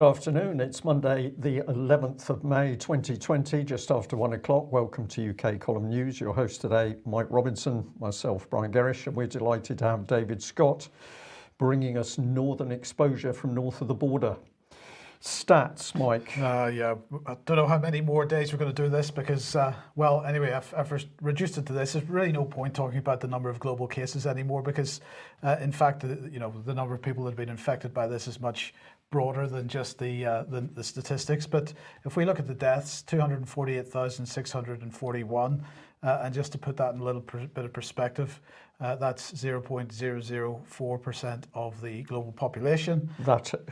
Good afternoon. It's Monday, the 11th of May 2020, just after 1 o'clock. Welcome to UK Column News. Your host today, Mike Robinson, myself, Brian Gerrish, and we're delighted to have David Scott bringing us northern exposure from north of the border. Stats, Mike. Yeah, I don't know how many more days we're going to do this because, anyway, I've reduced it to this. There's really no point talking about the number of global cases anymore because, in fact, the number of people that have been infected by this is much broader than just the statistics. But if we look at the deaths, 248,641, and just to put that in a little bit of perspective, that's 0.004% of the global population.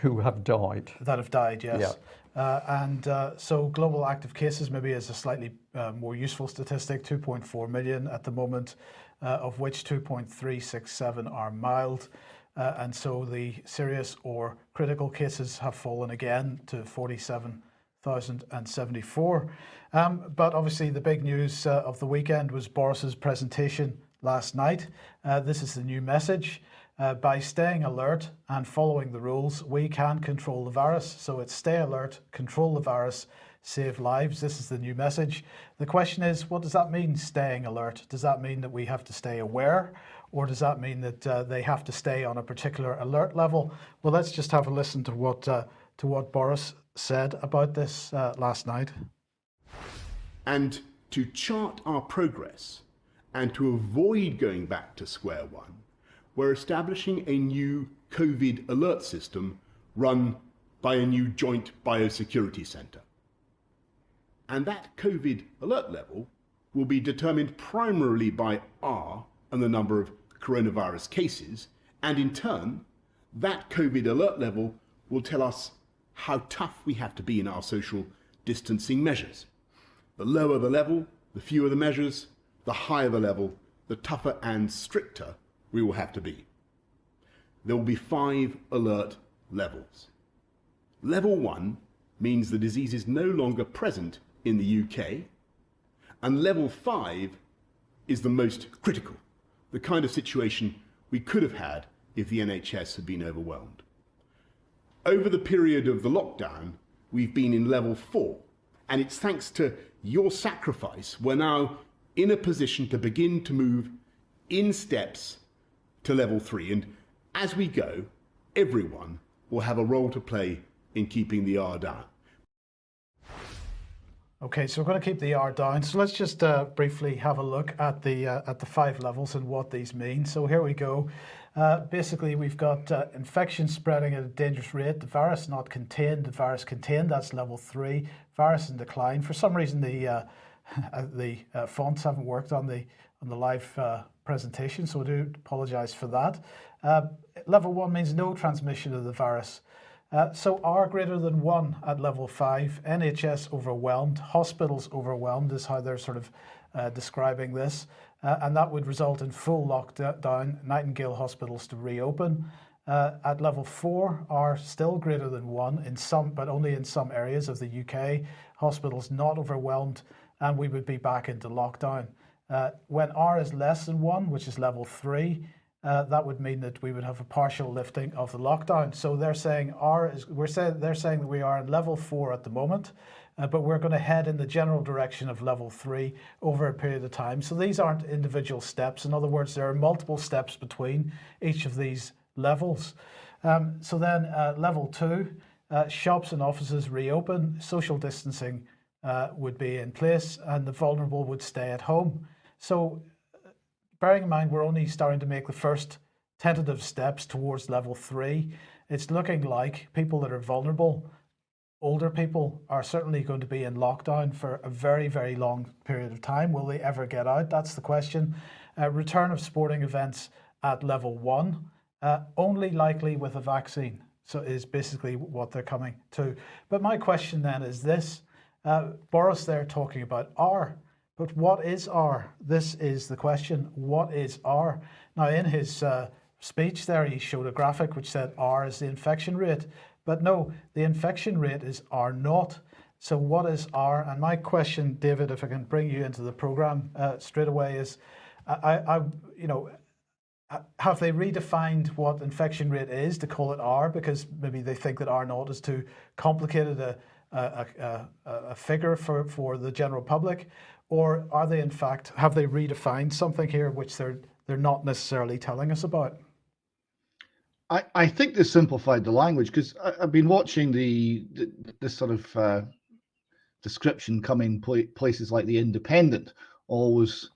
Who have died. That have died, yes. Yeah. So global active cases maybe is a slightly more useful statistic, 2.4 million at the moment, of which 2.367 are mild. And so the serious or critical cases have fallen again to 47,074. But obviously the big news of the weekend was Boris's presentation last night. This is the new message. By staying alert and following the rules, we can control the virus. So it's stay alert, control the virus, save lives. This is the new message. The question is, what does that mean, staying alert? Does that mean that we have to stay aware? Or does that mean that they have to stay on a particular alert level? Well, let's just have a listen to what Boris said about this last night. And to chart our progress and to avoid going back to square one, we're establishing a new COVID alert system run by a new joint biosecurity centre. And that COVID alert level will be determined primarily by R and the number of coronavirus cases, and in turn, that COVID alert level will tell us how tough we have to be in our social distancing measures. The lower the level, the fewer the measures, the higher the level, the tougher and stricter we will have to be. There will be 5 alert levels. Level 1 means the disease is no longer present in the UK, and level 5 is the most critical, the kind of situation we could have had if the NHS had been overwhelmed. Over the period of the lockdown, we've been in level 4, and it's thanks to your sacrifice we're now in a position to begin to move in steps to level 3. And as we go, everyone will have a role to play in keeping the R down. Okay, so we're going to keep the R down. So let's just briefly have a look at the 5 levels and what these mean. So here we go. Basically, we've got infection spreading at a dangerous rate. The virus not contained. The virus contained. That's level 3. Virus in decline. For some reason, the fonts haven't worked on the live presentation, so I do apologise for that. Level 1 means no transmission of the virus. So R greater than 1 at level 5, NHS overwhelmed, hospitals overwhelmed is how they're sort of describing this. And that would result in full lockdown, Nightingale hospitals to reopen. At level 4, R still greater than 1 in some, but only in some areas of the UK, hospitals not overwhelmed, and we would be back into lockdown. When R is less than 1, which is level 3, that would mean that we would have a partial lifting of the lockdown. So they're saying they're saying that we are in level 4 at the moment, but we're going to head in the general direction of level 3 over a period of time. So these aren't individual steps. In other words, there are multiple steps between each of these levels. So then level 2, shops and offices reopen, social distancing would be in place, and the vulnerable would stay at home. So bearing in mind, we're only starting to make the first tentative steps towards level 3. It's looking like people that are vulnerable, older people, are certainly going to be in lockdown for a very, very long period of time. Will they ever get out? That's the question. Return of sporting events at level 1, only likely with a vaccine. So is basically what they're coming to. But my question then is this. Boris there talking about R. But what is R? This is the question. What is R? Now, in his speech there, he showed a graphic which said R is the infection rate. But no, the infection rate is R0. So what is R? And my question, David, if I can bring you into the program straight away, is have they redefined what infection rate is to call it R, because maybe they think that R naught is too complicated a figure for the general public? Or are they, in fact, have they redefined something here which they're not necessarily telling us about? I think they simplified the language, because I've been watching this sort of description coming places like The Independent. Always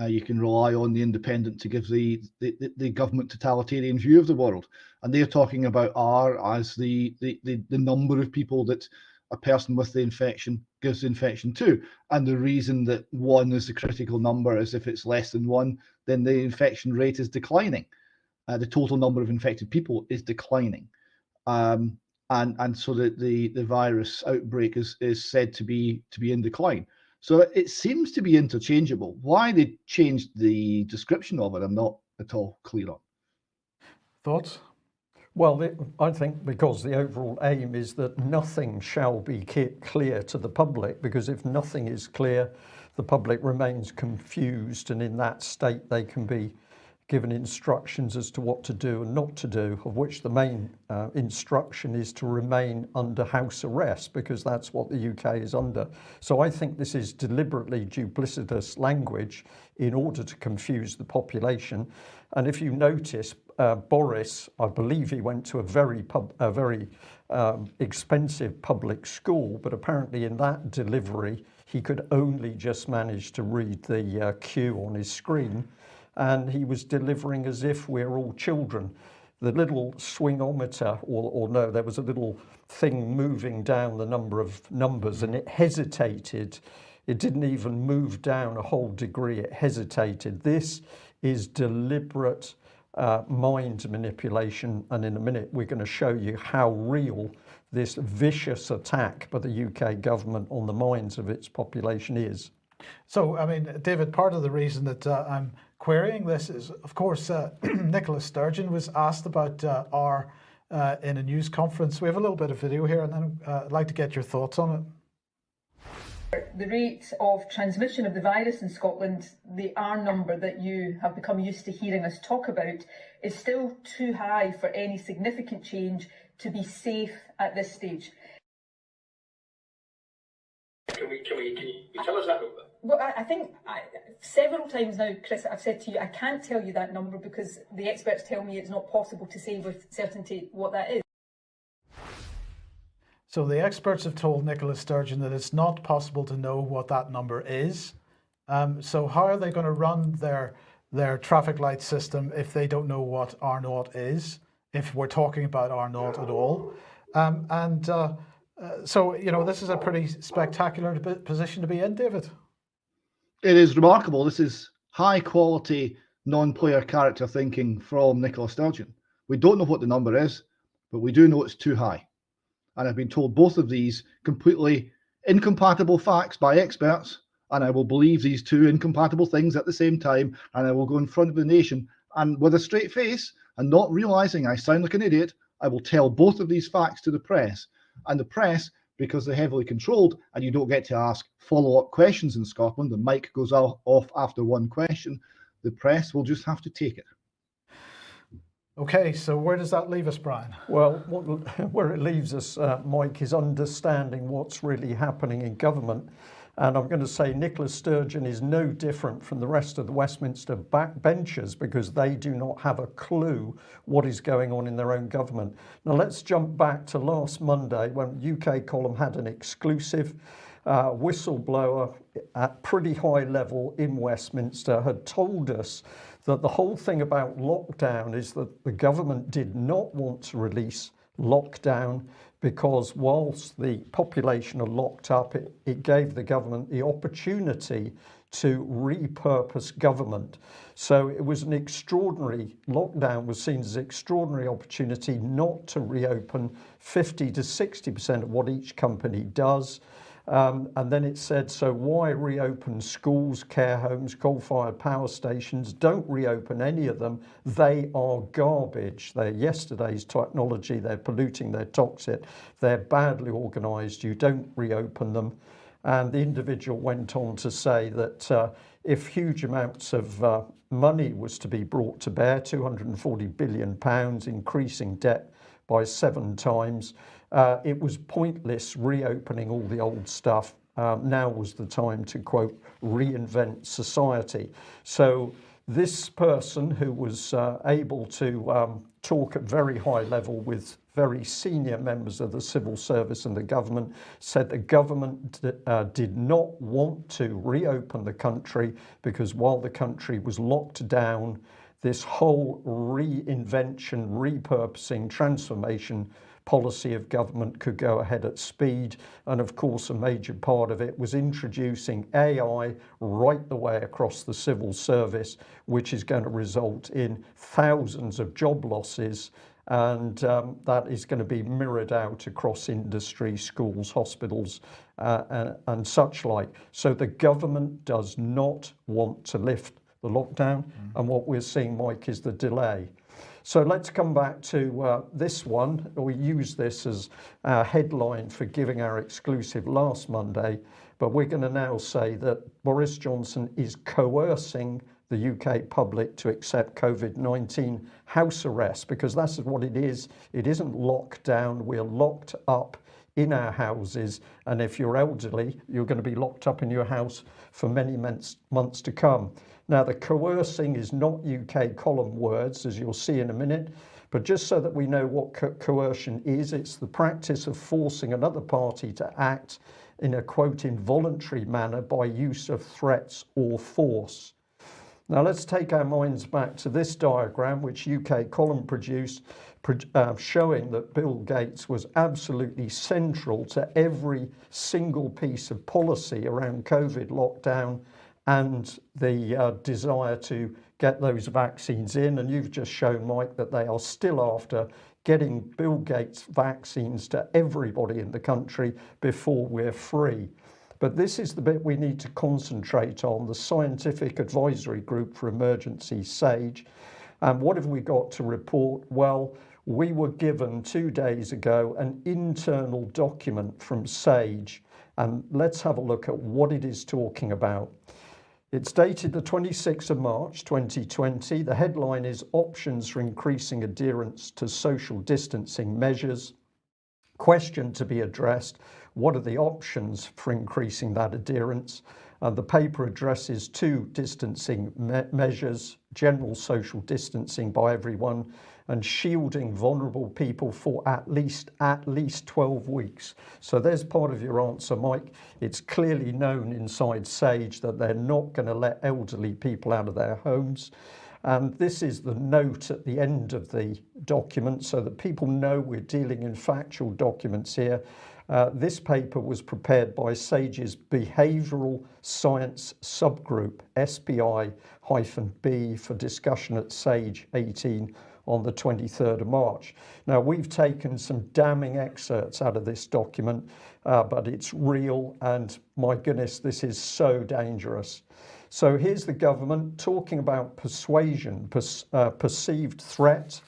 you can rely on The Independent to give the government totalitarian view of the world, and they're talking about R as the number of people that a person with the infection gives the infection to, and the reason that 1 is the critical number is if it's less than 1, then the infection rate is declining. The total number of infected people is declining, and so that the virus outbreak is said to be in decline. So it seems to be interchangeable. Why they changed the description of it, I'm not at all clear on. Thoughts? Well, I think because the overall aim is that nothing shall be clear to the public, because if nothing is clear, the public remains confused, and in that state they can be given instructions as to what to do and not to do, of which the main instruction is to remain under house arrest, because that's what the UK is under. So I think this is deliberately duplicitous language in order to confuse the population. And if you notice, Boris, I believe he went to a very expensive public school, but apparently in that delivery he could only just manage to read the cue on his screen, and he was delivering as if we're all children. The little swingometer, or no, there was a little thing moving down the number of numbers, and it hesitated. It didn't even move down a whole degree, it hesitated. This is deliberate mind manipulation, and in a minute we're going to show you how real this vicious attack by the UK government on the minds of its population is. So, I mean, David, part of the reason that I'm querying this is, of course, Nicola Sturgeon was asked about R in a news conference. We have a little bit of video here, and then I'd like to get your thoughts on it. The rate of transmission of the virus in Scotland, the R number that you have become used to hearing us talk about, is still too high for any significant change to be safe at this stage. Can you tell us that number? Well, I think several times now, Chris, I've said to you, I can't tell you that number because the experts tell me it's not possible to say with certainty what that is. So the experts have told Nicola Sturgeon that it's not possible to know what that number is. So how are they going to run their traffic light system if they don't know what R naught is, if we're talking about R naught at all? So, you know, this is a pretty spectacular position to be in, David. It is remarkable. This is high quality non-player character thinking from Nicola Sturgeon. We don't know what the number is, but we do know it's too high. And I've been told both of these completely incompatible facts by experts, and I will believe these two incompatible things at the same time, and I will go in front of the nation and with a straight face and not realizing I sound like an idiot, I will tell both of these facts to the press. And the press, because they're heavily controlled and you don't get to ask follow-up questions in Scotland, the mic goes off after one question, the press will just have to take it. Okay, so where does that leave us, Brian? Well, where it leaves us, Mike, is understanding what's really happening in government. And I'm going to say Nicola Sturgeon is no different from the rest of the Westminster backbenchers, because they do not have a clue what is going on in their own government. Now let's jump back to last Monday when UK Column had an exclusive. Whistleblower at pretty high level in Westminster had told us that the whole thing about lockdown is that the government did not want to release lockdown because whilst the population are locked up, it gave the government the opportunity to repurpose government. So it was an extraordinary, lockdown was seen as an extraordinary opportunity not to reopen 50 to 60% of what each company does. And then it said, so why reopen schools, care homes, coal-fired power stations? Don't reopen any of them. They are garbage. They're yesterday's technology. They're polluting. They're toxic. They're badly organised. You don't reopen them. And the individual went on to say that if huge amounts of money was to be brought to bear, £240 billion, increasing debt by 7 times, it was pointless reopening all the old stuff. Now was the time to, quote, reinvent society. So this person, who was able to talk at very high level with very senior members of the civil service and the government, said the government did not want to reopen the country because while the country was locked down, this whole reinvention, repurposing, transformation policy of government could go ahead at speed. And of course, a major part of it was introducing AI right the way across the civil service, which is going to result in thousands of job losses. And that is going to be mirrored out across industry, schools, hospitals, and such like. So the government does not want to lift the lockdown. And what we're seeing, Mike, is the delay. So let's come back to this one. We use this as our headline for giving our exclusive last Monday, but we're going to now say that Boris Johnson is coercing the UK public to accept COVID-19 house arrest, because that's what it is. It isn't lockdown. We're locked up in our houses, and if you're elderly, you're going to be locked up in your house for many months to come. Now, the coercing is not UK column words, as you'll see in a minute, but just so that we know what coercion is, it's the practice of forcing another party to act in a, quote, involuntary manner by use of threats or force. Now, let's take our minds back to this diagram, which UK column produced, showing that Bill Gates was absolutely central to every single piece of policy around COVID lockdown and the desire to get those vaccines in. And you've just shown, Mike, that they are still after getting Bill Gates vaccines to everybody in the country before we're free. But this is the bit we need to concentrate on, the Scientific Advisory Group for Emergency, SAGE. And what have we got to report? Well, we were given 2 days ago an internal document from SAGE, and let's have a look at what it is talking about. It's dated the 26th of March 2020. The headline is Options for Increasing Adherence to Social Distancing Measures. Question to be addressed: what are the options for increasing that adherence? The paper addresses 2 distancing measures: general social distancing by everyone and shielding vulnerable people for at least 12 weeks. So there's part of your answer, Mike. It's clearly known inside SAGE that they're not going to let elderly people out of their homes. And this is the note at the end of the document so that people know we're dealing in factual documents here. This paper was prepared by SAGE's Behavioural Science Subgroup, SPI-B, for discussion at SAGE 18 on the 23rd of March. Now, we've taken some damning excerpts out of this document, but it's real, and my goodness, this is so dangerous. So here's the government talking about persuasion, perceived threat.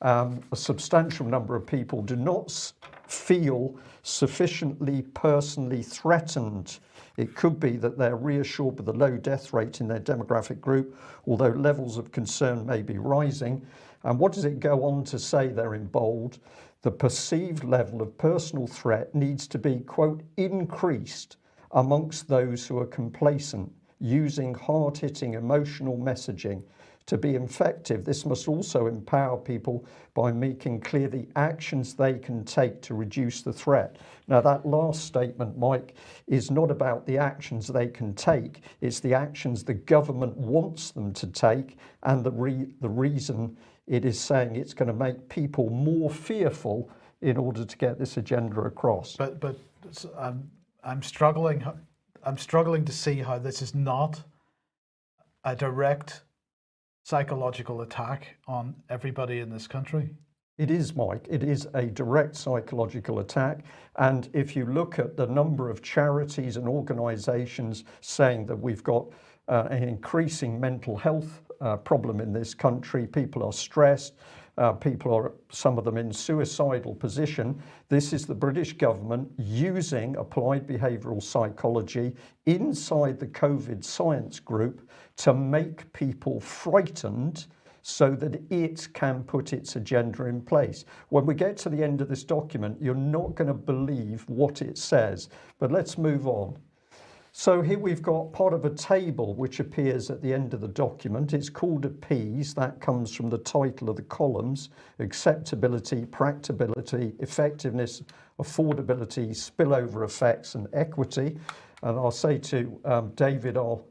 A substantial number of people do not feel sufficiently personally threatened. It could be that they're reassured with the low death rate in their demographic group, although levels of concern may be rising. And what does it go on to say there in bold? The perceived level of personal threat needs to be, quote, increased amongst those who are complacent, using hard-hitting emotional messaging. To be effective, this must also empower people by making clear the actions they can take to reduce the threat. Now, that last statement, Mike, is not about the actions they can take. It's the actions the government wants them to take, and the reason it is saying it's going to make people more fearful in order to get this agenda across. But I'm struggling to see how this is not a direct psychological attack on everybody in this country. It is, Mike. It is a direct psychological attack. And if you look at the number of charities and organisations saying that we've got an increasing mental health problem in this country, people are stressed, People are, some of them, in suicidal position. This is the British government using applied behavioural psychology inside the COVID science group to make people frightened so that it can put its agenda in place. When we get to the end of this document, you're not going to believe what it says. But let's move on. So here we've got part of a table which appears at the end of the document. It's called APEASE. That comes from the title of the columns: acceptability, practicability, effectiveness, affordability, spillover effects, and equity. And I'll say to David, I'll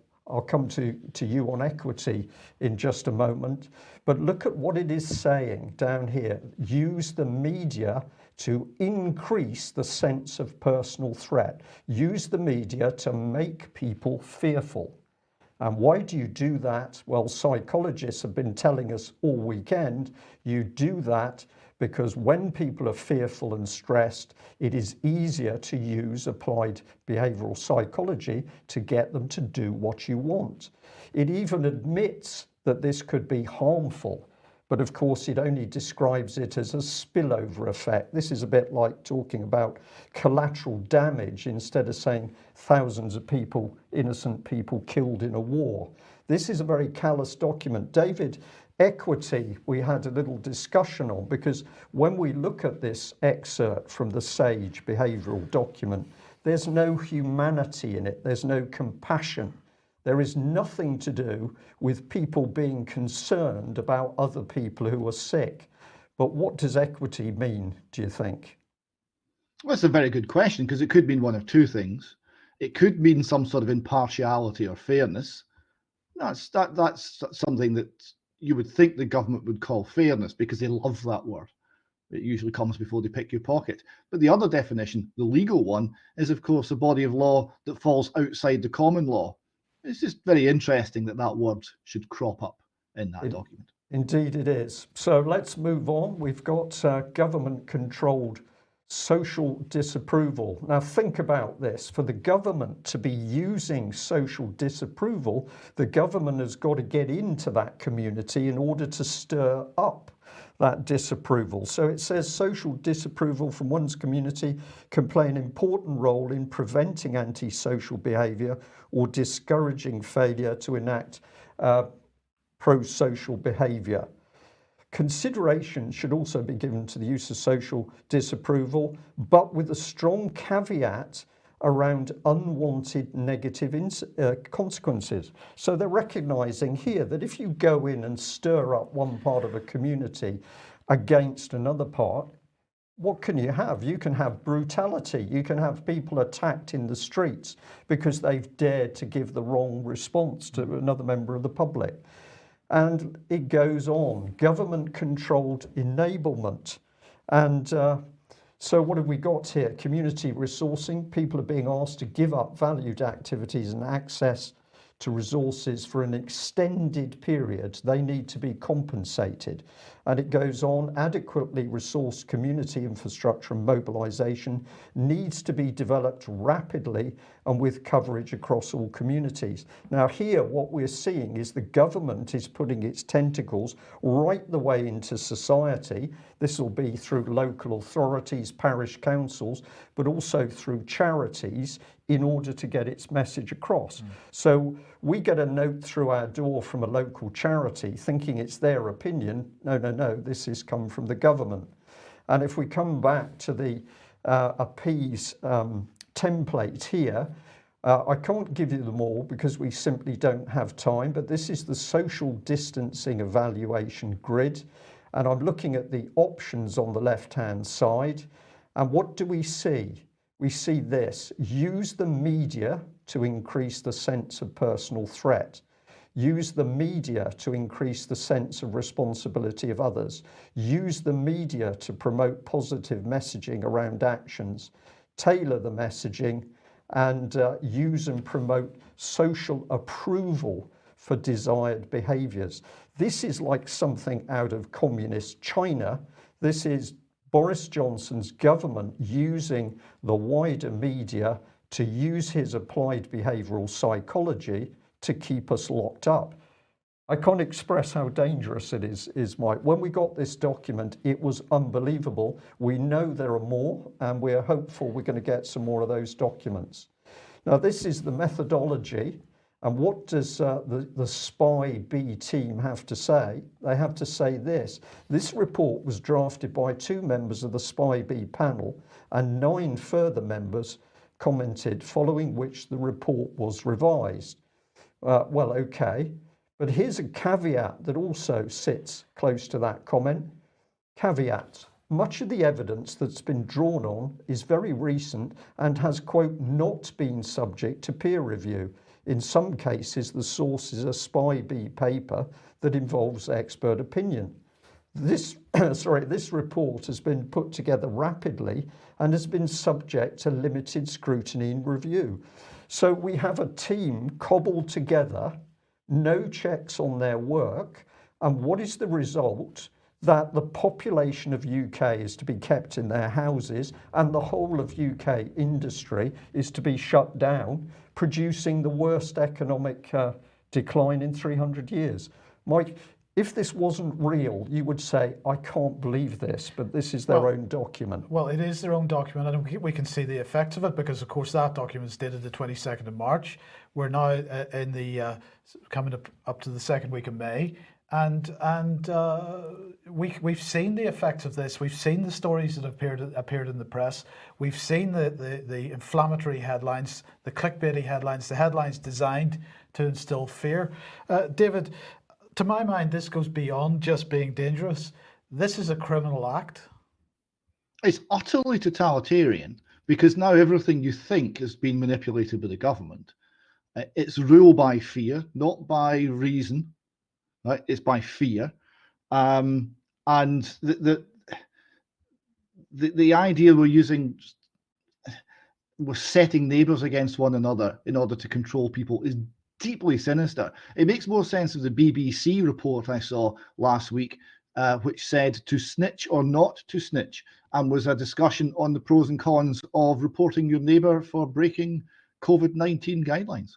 come to you on equity in just a moment. But look at what it is saying down here. Use the media to increase the sense of personal threat. Use the media to make people fearful. And why do you do that? Well, psychologists have been telling us all weekend, you do that because when people are fearful and stressed, it is easier to use applied behavioral psychology to get them to do what you want. It even admits that this could be harmful, but of course it only describes it as a spillover effect. This is a bit like talking about collateral damage instead of saying thousands of people, innocent people killed in a war. This is a very callous document. David, equity we had a little discussion on, because when we look at this excerpt from the SAGE behavioural document, there's no humanity in it, there's no compassion. There is nothing to do with people being concerned about other people who are sick. But what does equity mean, do you think? Well, that's a very good question, because it could mean one of two things. It could mean some sort of impartiality or fairness. That's something that you would think the government would call fairness, because they love that word. It usually comes before they pick your pocket. But the other definition, the legal one, is of course a body of law that falls outside the common law. It's just very interesting that that word should crop up in that document. Indeed it is. So let's move on. We've got government-controlled social disapproval. Now think about this. For the government to be using social disapproval, the government has got to get into that community in order to stir up that disapproval. So it says social disapproval from one's community can play an important role in preventing antisocial behaviour or discouraging failure to enact pro-social behaviour. Consideration should also be given to the use of social disapproval, but with a strong caveat around unwanted negative consequences. So they're recognizing here that if you go in and stir up one part of a community against another part, what can you have? You can have brutality. You can have people attacked in the streets because they've dared to give the wrong response to another member of the public. And it goes on, government-controlled enablement. And so what have we got here? Community resourcing. People are being asked to give up valued activities and access to resources for an extended period. They need to be compensated. And it goes on, adequately resourced community infrastructure and mobilisation needs to be developed rapidly and with coverage across all communities. Now here what we're seeing is the government is putting its tentacles right the way into society. This will be through local authorities, parish councils, but also through charities in order to get its message across. So we get a note through our door from a local charity thinking it's their opinion. No, this has come from the government. And if we come back to the APEASE template here, I can't give you them all because we simply don't have time, but this is the social distancing evaluation grid. And I'm looking at the options on the left-hand side. And what do we see? We see this: use the media to increase the sense of personal threat. Use the media to increase the sense of responsibility of others. Use the media to promote positive messaging around actions. Tailor the messaging and use and promote social approval for desired behaviours. This is like something out of communist China. This is Boris Johnson's government using the wider media to use his applied behavioural psychology to keep us locked up. I can't express how dangerous it is, Mike. When we got this document, it was unbelievable. We know there are more, and we're hopeful we're going to get some more of those documents. Now, this is the methodology. And what does the Spy B team have to say? They have to say this. This report was drafted by 2 members of the Spy B panel, and 9 further members commented, following which the report was revised. Well, okay. But here's a caveat that also sits close to that comment. Caveat. Much of the evidence that's been drawn on is very recent and has, quote, not been subject to peer review. In some cases, the source is a Spy B paper that involves expert opinion. This report has been put together rapidly and has been subject to limited scrutiny and review. So we have a team cobbled together, no checks on their work, and what is the result? That the population of UK is to be kept in their houses and the whole of UK industry is to be shut down, producing the worst economic decline in 300 years. Mike, if this wasn't real, you would say, I can't believe this, but this is their own document. Well, it is their own document, and we can see the effects of it because, of course, that document is dated the 22nd of March. We're now in the coming up to the second week of May. And we've seen the effects of this. We've seen the stories that appeared in the press. We've seen the inflammatory headlines, the clickbaity headlines, the headlines designed to instill fear. David, to my mind, this goes beyond just being dangerous. This is a criminal act. It's utterly totalitarian because now everything you think has been manipulated by the government. It's rule by fear, not by reason. Right, it's by fear, and the idea we're setting neighbours against one another in order to control people is deeply sinister. It makes more sense of the BBC report I saw last week, which said to snitch or not to snitch, and was a discussion on the pros and cons of reporting your neighbour for breaking COVID-19 guidelines.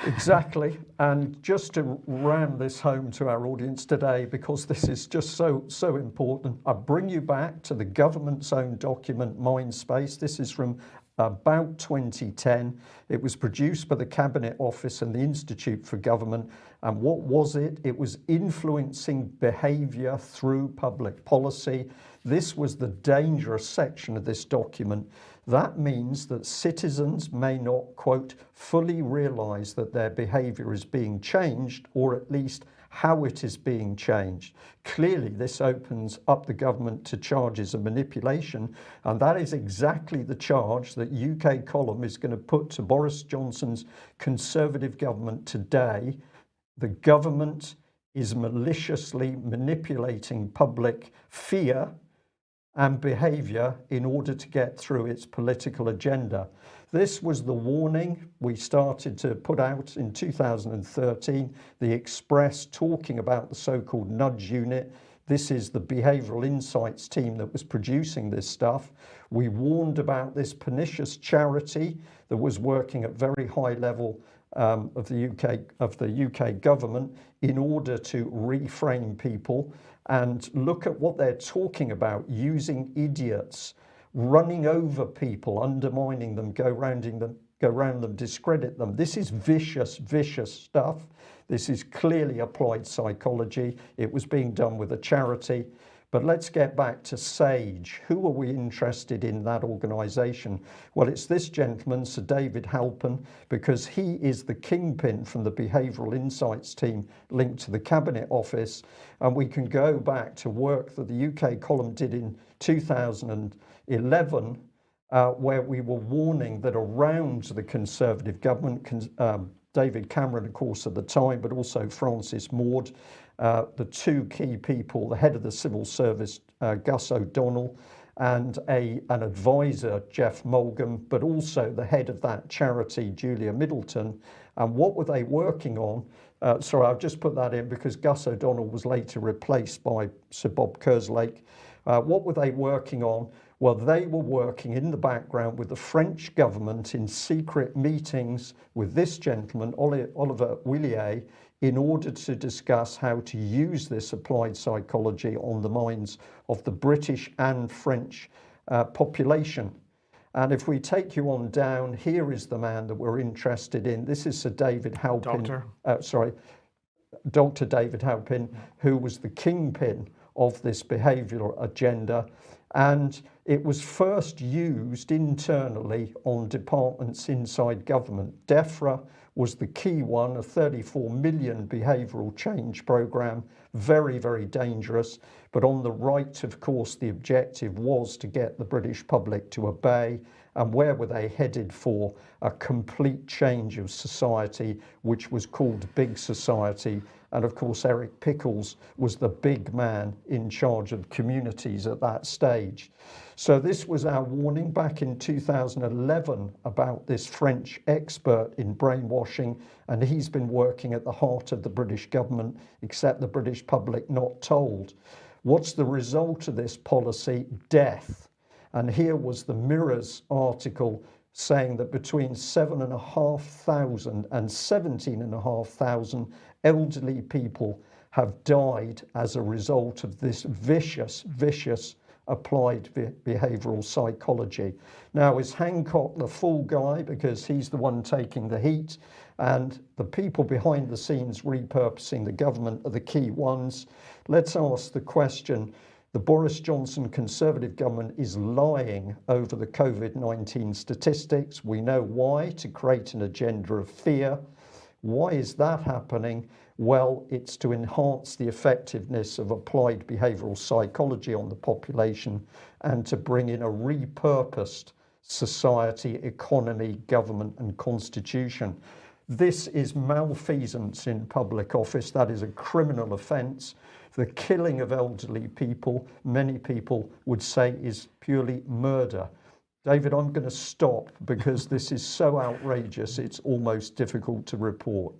Exactly. And just to ram this home to our audience today, because this is just so important, I bring you back to the government's own document, Mindspace. This is from about 2010. It was produced by the Cabinet Office and the Institute for Government. And what was it? It was influencing behaviour through public policy. This was the dangerous section of this document. That means that citizens may not, quote, fully realise that their behaviour is being changed, or at least how it is being changed. Clearly, this opens up the government to charges of manipulation, and that is exactly the charge that UK Column is going to put to Boris Johnson's Conservative government today. The government is maliciously manipulating public fear and behaviour in order to get through its political agenda. This was the warning we started to put out in 2013, the Express talking about the so-called nudge unit. This is the behavioural insights team that was producing this stuff. We warned about this pernicious charity that was working at very high level of the UK government in order to reframe people and look at what they're talking about, using idiots, running over people, undermining them, go around them, discredit them. This is vicious stuff. This is clearly applied psychology. It was being done with a charity. But let's get back to SAGE. Who are we interested in that organisation? Well, it's this gentleman, Sir David Halpern, because he is the kingpin from the Behavioural Insights team linked to the Cabinet Office. And we can go back to work that the UK Column did in 2011, where we were warning that around the Conservative government, David Cameron, of course, at the time, but also Francis Maude, the two key people, the head of the civil service, Gus O'Donnell, and an advisor, Jeff Mulgam, but also the head of that charity, Julia Middleton. And what were they working on? Sorry, I'll just put that in because Gus O'Donnell was later replaced by Sir Bob Kerslake. What were they working on? Well, they were working in the background with the French government in secret meetings with this gentleman, Olivier Willier, in order to discuss how to use this applied psychology on the minds of the British and French population. And if we take you on down, here is the man that we're interested in. This is Sir David Halpin. Dr. David Halpin, who was the kingpin of this behavioural agenda. And it was first used internally on departments inside government. DEFRA was the key one, a 34 million behavioural change programme, very, very dangerous. But on the right, of course, the objective was to get the British public to obey. And where were they headed for? A complete change of society, which was called Big Society. And of course, Eric Pickles was the big man in charge of communities at that stage. So this was our warning back in 2011 about this French expert in brainwashing, and he's been working at the heart of the British government, except the British public not told. What's the result of this policy? Death. And here was the Mirror's article saying that between 7,500 and 17,500 elderly people have died as a result of this vicious applied behavioural psychology. Now, is Hancock the fool guy because he's the one taking the heat, and the people behind the scenes repurposing the government are the key ones? Let's ask the question. The Boris Johnson Conservative government is lying over the COVID-19 statistics. We know why, to create an agenda of fear. Why is that happening? Well, it's to enhance the effectiveness of applied behavioural psychology on the population and to bring in a repurposed society, economy, government and constitution. This is malfeasance in public office. That is a criminal offence. The killing of elderly people, many people would say, is purely murder. David, I'm going to stop because this is so outrageous, it's almost difficult to report.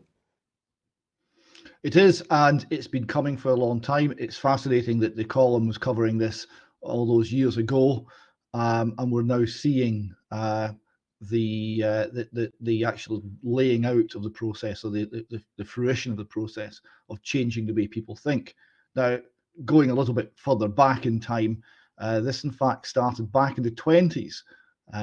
It is, and it's been coming for a long time. It's fascinating that the column was covering this all those years ago, and we're now seeing the actual laying out of the process, or the fruition of the process of changing the way people think. Now, going a little bit further back in time, this in fact started back in the 20s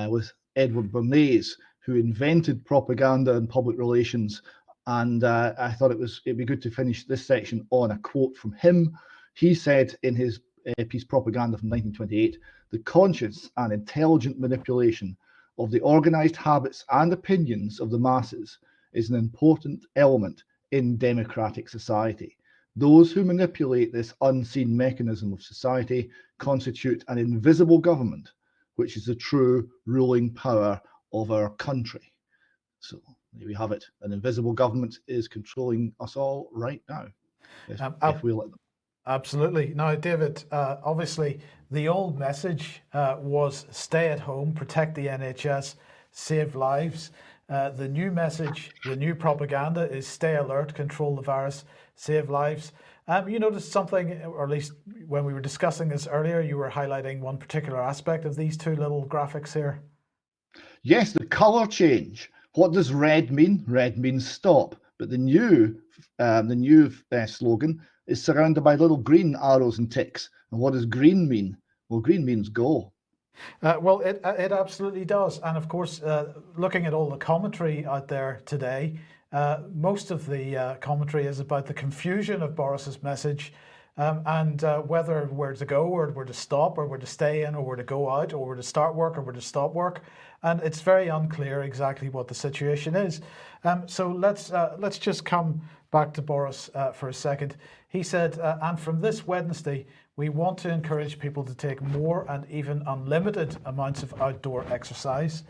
with Edward Bernays, who invented propaganda and public relations. And I thought it'd be good to finish this section on a quote from him. He said in his piece Propaganda from 1928, "The conscious and intelligent manipulation of the organized habits and opinions of the masses is an important element in democratic society. Those who manipulate this unseen mechanism of society constitute an invisible government, which is the true ruling power of our country." So there we have it. An invisible government is controlling us all right now, if we let them. Absolutely. Now, David, obviously the old message was stay at home, protect the NHS, save lives. The new message, the new propaganda is stay alert, control the virus, save lives. You noticed something, or at least when we were discussing this earlier, you were highlighting one particular aspect of these two little graphics here. Yes, the colour change. What does red mean? Red means stop. But the new slogan is surrounded by little green arrows and ticks. And what does green mean? Well, green means go. Well, it absolutely does. And of course, looking at all the commentary out there today, most of the commentary is about the confusion of Boris's message and whether we're to go or we're to stop or we're to stay in or we're to go out or we're to start work or we're to stop work. And it's very unclear exactly what the situation is. So let's just come back to Boris for a second. He said, and from this Wednesday, we want to encourage people to take more and even unlimited amounts of outdoor exercise.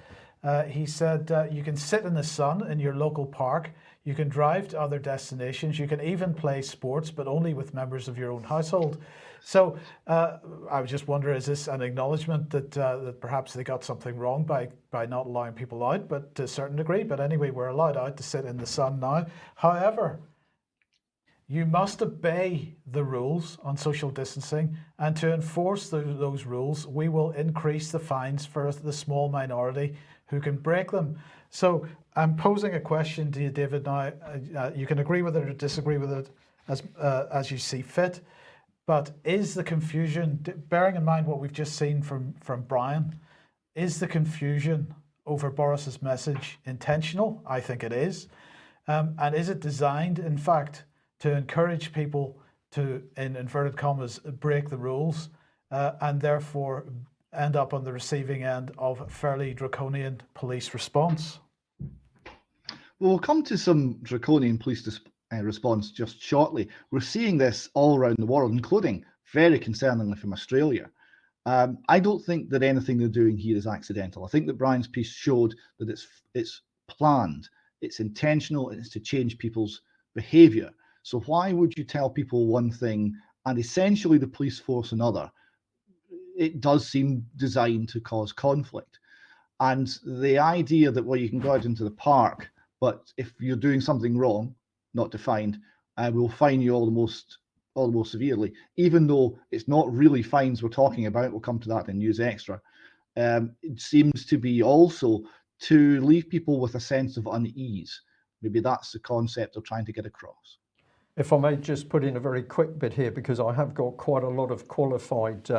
He said, you can sit in the sun in your local park. You can drive to other destinations. You can even play sports, but only with members of your own household. So I was just wondering, is this an acknowledgement that perhaps they got something wrong by not allowing people out, but to a certain degree? But anyway, we're allowed out to sit in the sun now. However, you must obey the rules on social distancing, and to enforce those rules, we will increase the fines for the small minority who can break them. So I'm posing a question to you, David. Now, you can agree with it or disagree with it as you see fit, but is the confusion, bearing in mind what we've just seen from Brian, is the confusion over Boris's message intentional? I think it is. And is it designed, in fact, to encourage people to, in inverted commas, break the rules and therefore end up on the receiving end of a fairly draconian police response? We'll come to some draconian police response just shortly. We're seeing this all around the world, including, very concerningly, from Australia. I don't think that anything they're doing here is accidental. I think that Brian's piece showed that it's planned, it's intentional, and it's to change people's behaviour. So why would you tell people one thing and essentially the police force another? It does seem designed to cause conflict. And the idea that, well, you can go out into the park, but if you're doing something wrong, not defined, we'll fine you all the most severely, even though it's not really fines we're talking about. We'll come to that in News Extra. It seems to be also to leave people with a sense of unease. Maybe that's the concept they're trying to get across. If I may just put in a very quick bit here, because I have got quite a lot of qualified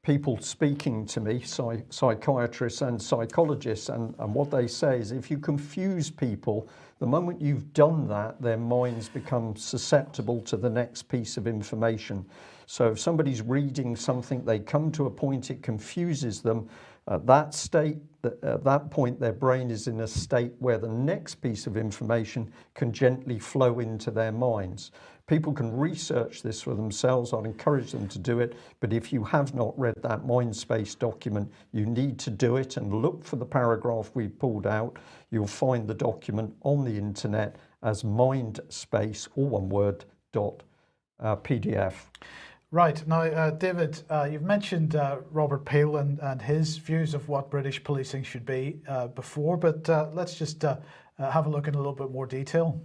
people speaking to me, psychiatrists and psychologists, and what they say is if you confuse people, the moment you've done that, their minds become susceptible to the next piece of information. So if somebody's reading something, they come to a point, it confuses them. At that point, their brain is in a state where the next piece of information can gently flow into their minds. People can research this for themselves. I'd encourage them to do it. But if you have not read that mind space document, you need to do it and look for the paragraph we pulled out. You'll find the document on the internet as mindspace, all one word, .pdf. Right. Now, David, you've mentioned Robert Peel and his views of what British policing should be before, but let's just have a look in a little bit more detail.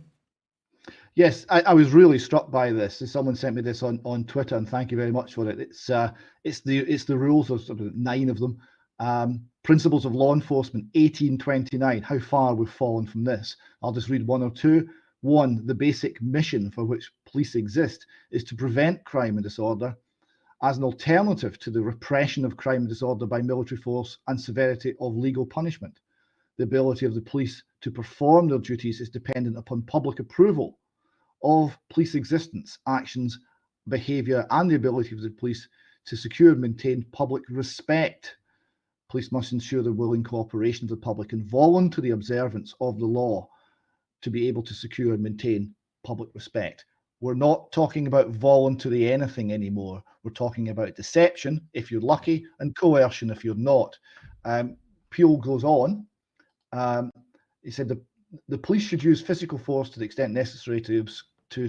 Yes, I was really struck by this. Someone sent me this on Twitter, and thank you very much for it. It's the rules, there's sort of 9 of them. Principles of Law Enforcement, 1829. How far we've fallen from this. I'll just read 1 or 2. 1, the basic mission for which police exist is to prevent crime and disorder as an alternative to the repression of crime and disorder by military force and severity of legal punishment. The ability of the police to perform their duties is dependent upon public approval of police existence, actions, behaviour, and the ability of the police to secure and maintain public respect. Police must ensure the willing cooperation of the public and voluntary observance of the law to be able to secure and maintain public respect. We're not talking about voluntary anything anymore. We're talking about deception, if you're lucky, and coercion if you're not. Peel goes on. He said the police should use physical force to the extent necessary to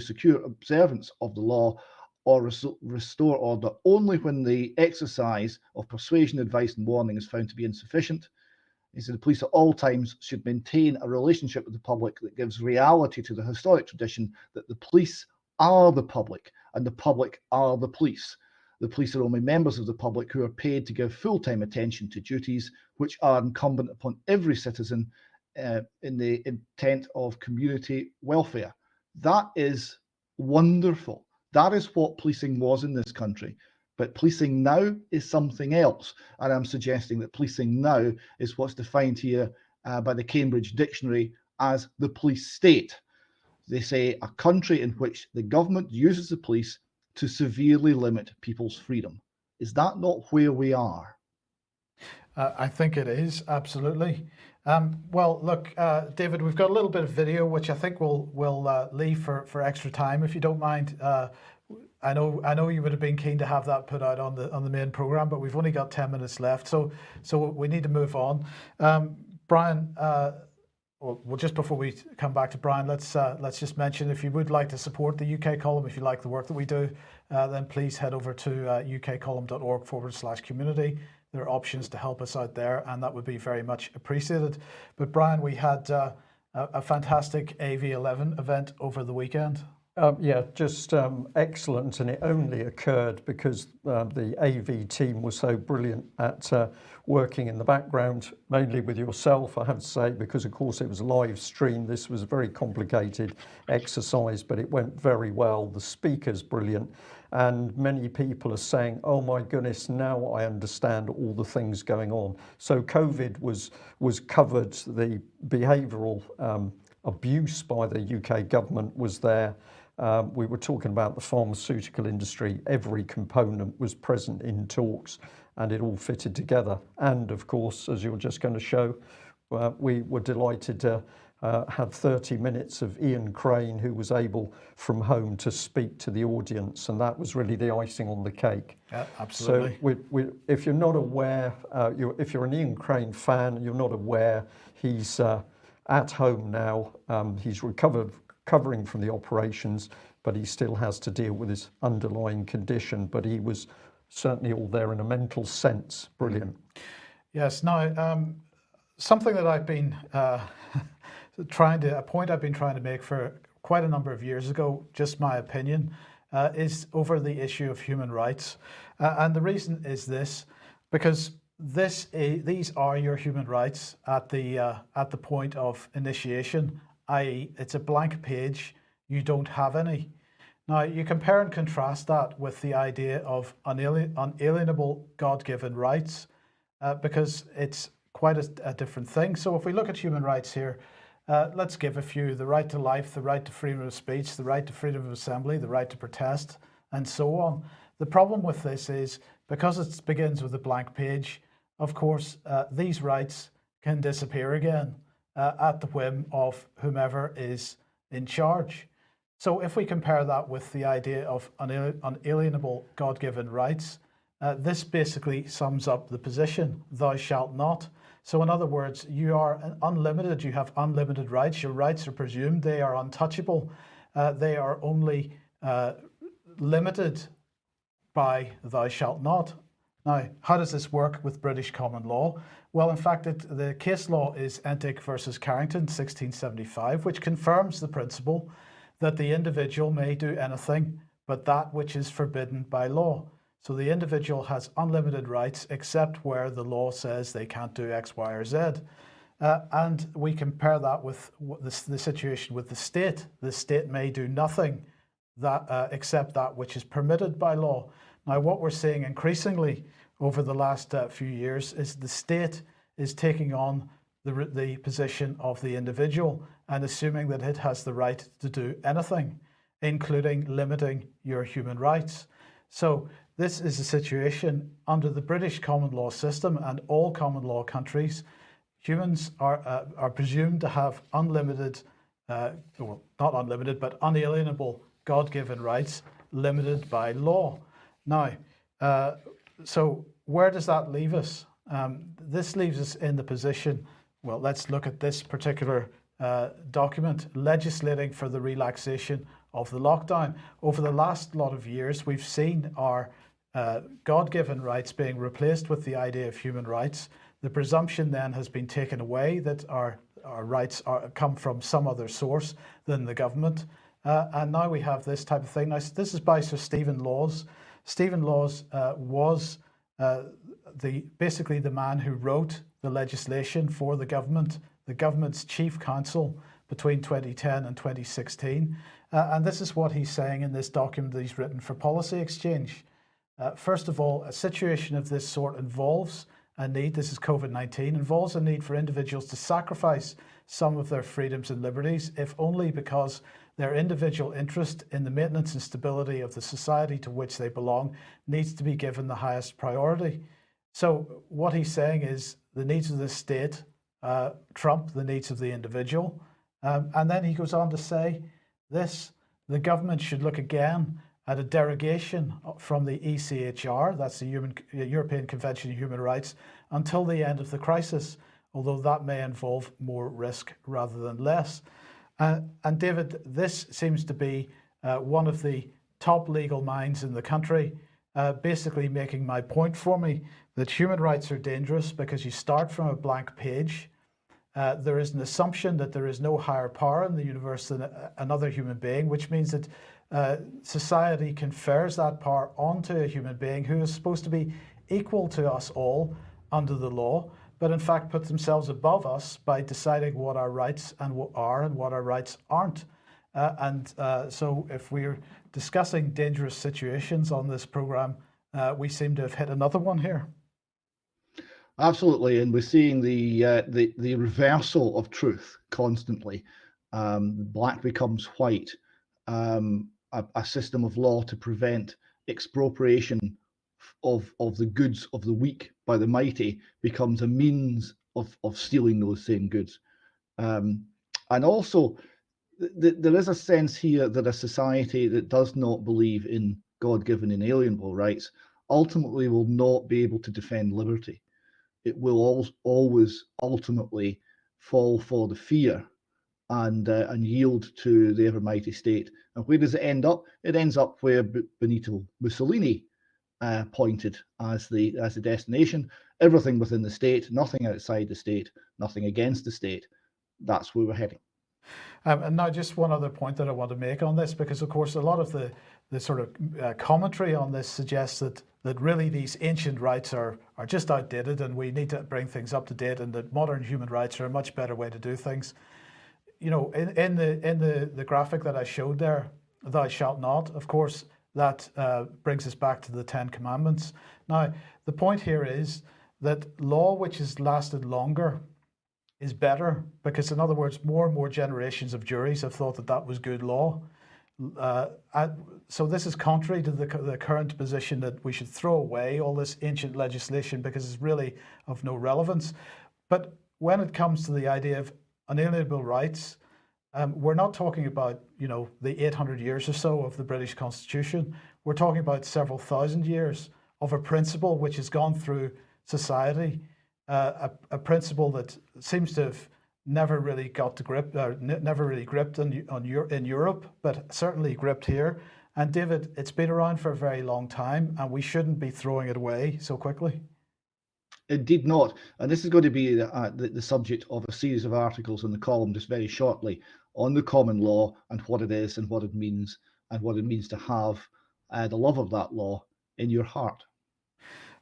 secure observance of the law or restore order only when the exercise of persuasion, advice, and warning is found to be insufficient. He said the police at all times should maintain a relationship with the public that gives reality to the historic tradition that the police are the public and the public are the police. The police are only members of the public who are paid to give full-time attention to duties which are incumbent upon every citizen in the intent of community welfare. That is wonderful. That is what policing was in this country. But policing now is something else. And I'm suggesting that policing now is what's defined here by the Cambridge Dictionary as the police state. They say a country in which the government uses the police to severely limit people's freedom. Is that not where we are? I think it is, absolutely. Well, look, David, we've got a little bit of video, which I think we'll leave for extra time, if you don't mind. I know you would have been keen to have that put out on the main program, but we've only got 10 minutes left, so we need to move on. Brian, well, just before we come back to Brian, let's just mention, if you would like to support the UK column, if you like the work that we do, then please head over to ukcolumn.org/community. There are options to help us out there, and that would be very much appreciated. But Brian, we had a fantastic AV11 event over the weekend. Yeah, just excellent, and it only occurred because the AV team was so brilliant at working in the background, mainly with yourself, I have to say, because of course it was live stream. This was a very complicated exercise, but it went very well. The speaker's brilliant, and many people are saying, "Oh my goodness, now I understand all the things going on." So COVID was covered. The behavioural abuse by the UK government was there. We were talking about the pharmaceutical industry. Every component was present in talks, and it all fitted together. And of course, as you're just going to show, we were delighted to have 30 minutes of Ian Crane, who was able from home to speak to the audience, and that was really the icing on the cake. Yeah, absolutely. So if you're not aware, if you're an Ian Crane fan and you're not aware, he's at home now. He's recovering from the operations, but he still has to deal with his underlying condition. But he was certainly all there in a mental sense. Brilliant. Yes. Now, something that I've been a point I've been trying to make for quite a number of years ago, just my opinion, is over the issue of human rights. And the reason is this, because these are your human rights at the point of initiation, i.e. it's a blank page, you don't have any. Now, you compare and contrast that with the idea of unalienable God-given rights, because it's quite a different thing. So if we look at human rights here, let's give a few: the right to life, the right to freedom of speech, the right to freedom of assembly, the right to protest, and so on. The problem with this is, because it begins with a blank page, of course, these rights can disappear again at the whim of whomever is in charge. So if we compare that with the idea of unalienable God-given rights, this basically sums up the position: thou shalt not. So in other words, you are unlimited, you have unlimited rights, your rights are presumed, they are untouchable, they are only limited by thou shalt not. Now, how does this work with British common law? Well, in fact, the case law is Entick versus Carrington, 1675, which confirms the principle that the individual may do anything but that which is forbidden by law. So the individual has unlimited rights except where the law says they can't do X, Y, or Z. And we compare that with the situation with the state. The state may do nothing except that which is permitted by law. Now, what we're seeing increasingly over the last few years is the state is taking on the position of the individual and assuming that it has the right to do anything, including limiting your human rights. So this is a situation under the British common law system and all common law countries. Humans are presumed to have unlimited, well, not unlimited, but unalienable God-given rights limited by law. Now, so where does that leave us? This leaves us in the position, well, let's look at this particular document, legislating for the relaxation of the lockdown. Over the last lot of years, we've seen our God-given rights being replaced with the idea of human rights. The presumption then has been taken away that our rights come from some other source than the government. And now we have this type of thing. Now, this is by Sir Stephen Laws. Stephen Laws was basically the man who wrote the legislation for the government's chief counsel between 2010 and 2016. And this is what he's saying in this document that he's written for Policy Exchange. First of all, a situation of this sort involves a need, this is COVID-19, involves a need for individuals to sacrifice some of their freedoms and liberties, if only because their individual interest in the maintenance and stability of the society to which they belong needs to be given the highest priority. So what he's saying is the needs of the state trump the needs of the individual. And then he goes on to say this: the government should look again at a derogation from the ECHR, that's the European Convention on Human Rights, until the end of the crisis, although that may involve more risk rather than less. And David, this seems to be one of the top legal minds in the country, basically making my point for me that human rights are dangerous because you start from a blank page. There is an assumption that there is no higher power in the universe than another human being, which means that society confers that power onto a human being who is supposed to be equal to us all under the law, but in fact put themselves above us by deciding what our rights are and what our rights aren't. So if we're discussing dangerous situations on this program, we seem to have hit another one here. Absolutely, and we're seeing the reversal of truth constantly. Black becomes white. A system of law to prevent expropriation of the goods of the weak by the mighty becomes a means of stealing those same goods. And also, there is a sense here that a society that does not believe in God-given inalienable rights ultimately will not be able to defend liberty. It will always ultimately fall for the fear and yield to the ever mighty state. And where does it end up? It ends up where Benito Mussolini pointed as the destination. Everything within the state, nothing outside the state, nothing against the state. That's where we're heading. And now just one other point that I want to make on this, because of course a lot of the sort of commentary on this suggests that really these ancient rights are just outdated and we need to bring things up to date, and that modern human rights are a much better way to do things. You know, in the graphic that I showed there, thou shalt not, of course, that brings us back to the Ten Commandments. Now, the point here is that law which has lasted longer is better, because in other words, more and more generations of juries have thought that that was good law. So this is contrary to the current position that we should throw away all this ancient legislation because it's really of no relevance. But when it comes to the idea of unalienable rights, we're not talking about, you know, the 800 years or so of the British Constitution. We're talking about several thousand years of a principle which has gone through society, a principle that seems to have never really got to grip, never really gripped in Europe, but certainly gripped here. And David, it's been around for a very long time, and we shouldn't be throwing it away so quickly. It did not, and this is going to be the subject of a series of articles in the column just very shortly on the common law and what it is and what it means to have the love of that law in your heart.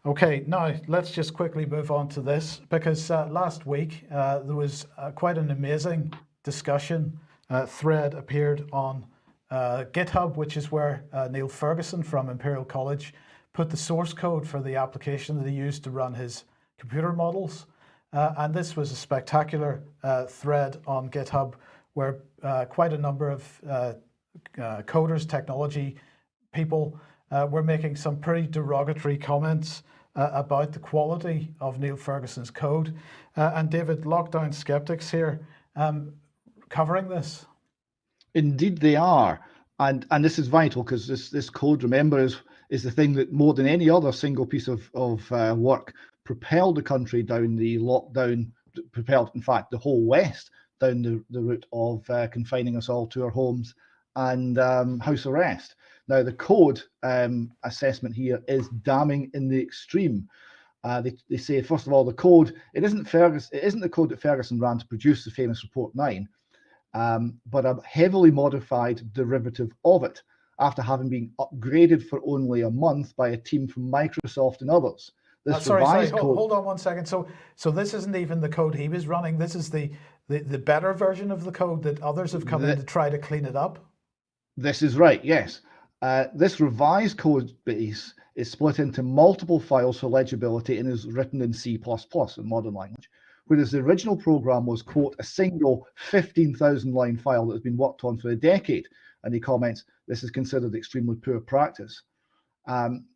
Okay, now let's just quickly move on to this, because last week there was quite an amazing discussion thread appeared on GitHub, which is where Neil Ferguson from Imperial College put the source code for the application that he used to run his computer models. And this was a spectacular thread on GitHub where quite a number of coders, technology people were making some pretty derogatory comments about the quality of Neil Ferguson's code. And David, lockdown skeptics here covering this. Indeed they are. And this is vital, because this code, remember, is the thing that more than any other single piece of work propelled the country down the lockdown, propelled, in fact, the whole West down the route of confining us all to our homes and house arrest. Now, the code assessment here is damning in the extreme. They say, first of all, the code, it isn't the code that Ferguson ran to produce the famous Report 9, but a heavily modified derivative of it after having been upgraded for only a month by a team from Microsoft and others. Sorry, hold on 1 second. So this isn't even the code he was running. This is the better version of the code that others have come in to try to clean it up? This is right, yes. This revised code base is split into multiple files for legibility and is written in C++, in modern language, whereas the original program was, quote, a single 15,000 line file that has been worked on for a decade. And he comments, this is considered extremely poor practice.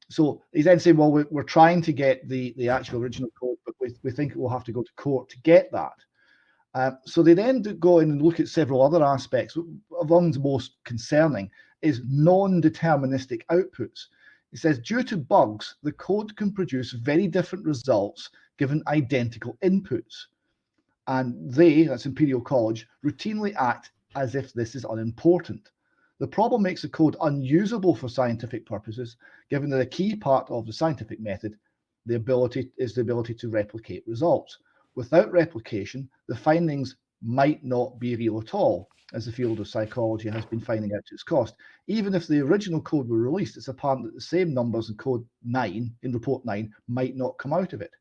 So he's then saying, well, we're trying to get the actual original code, but we think we'll have to go to court to get that. So they then go in and look at several other aspects. Among the most concerning is non-deterministic outputs. It says, due to bugs, the code can produce very different results given identical inputs. And they, that's Imperial College, routinely act as if this is unimportant. The problem makes the code unusable for scientific purposes, given that a key part of the scientific method, the ability to replicate results. without replication, the findings might not be real at all, as the field of psychology has been finding out to its cost. Even if the original code were released, it's apparent that the same numbers in code 9, in report 9, might not come out of it.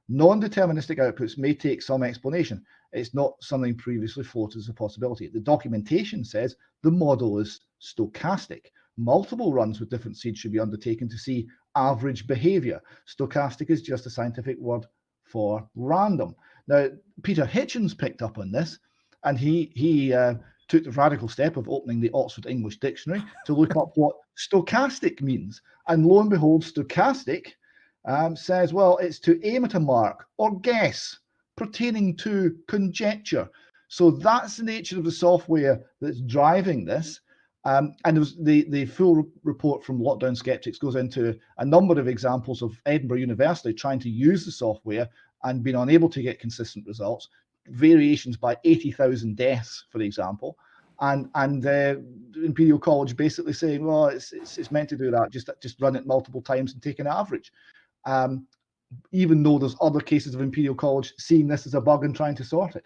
Non-deterministic outputs may take some explanation. It's not something previously floated as a possibility. The documentation says the model is stochastic. Multiple runs with different seeds should be undertaken to see average behavior. Stochastic is just a scientific word for random. Now, Peter Hitchens picked up on this, and he took the radical step of opening the Oxford English Dictionary to look up what stochastic means. And lo and behold, stochastic says, well, it's to aim at a mark or guess pertaining to conjecture. So that's the nature of the software that's driving this. And it was the full report from Lockdown Skeptics goes into a number of examples of Edinburgh University trying to use the software and being unable to get consistent results, variations by 80,000 deaths, for example. And Imperial College basically saying, well, it's meant to do that, just run it multiple times and take an average. Even though there's other cases of Imperial College seeing this as a bug and trying to sort it.